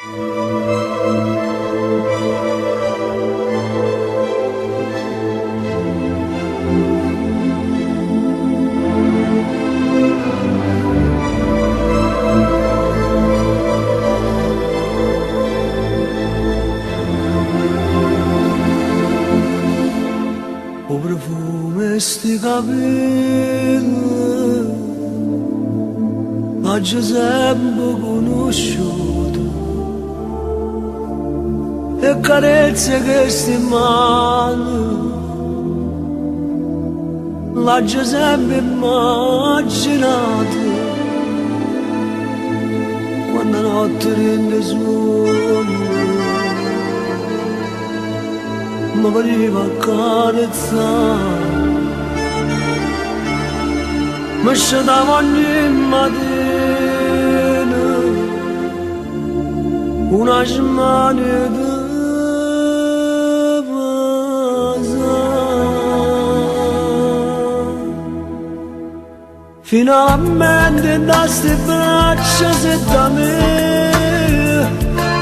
O profumo sti capelli l'ho già sempre conosciuto e carezze che sti mani l'ho già sempre immaginato quando notte rende sonno mi pareva accarezzare mi scendavo ogni mattina una smania di finalmente da ste braccia sei da me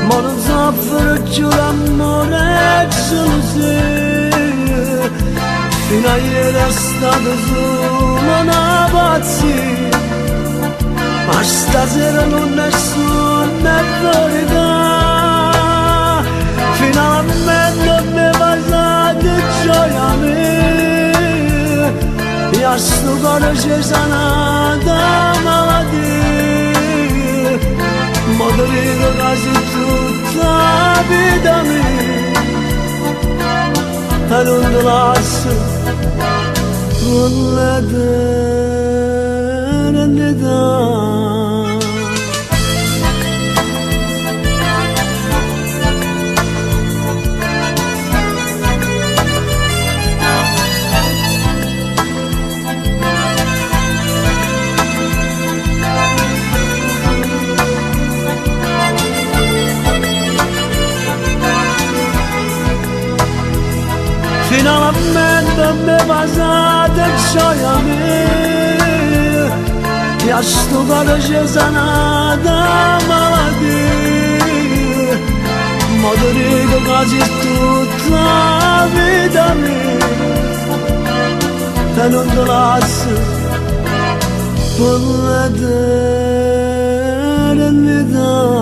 ma non so fare più l'amore solo se fino a ieri è stato solo una pazzia ma stasera non è solo verità finalmente mi passate gioia mia e a sto cuore c'è sanata malattia ma ti dico quasi tutta la vita mia e non ti lascio con l'eternità. Finalmente mi passate gioia mia e a sto cuore c'è sanata malattia ma ti dico quasi tutta la vita mia e non ti lascio per l'eternità.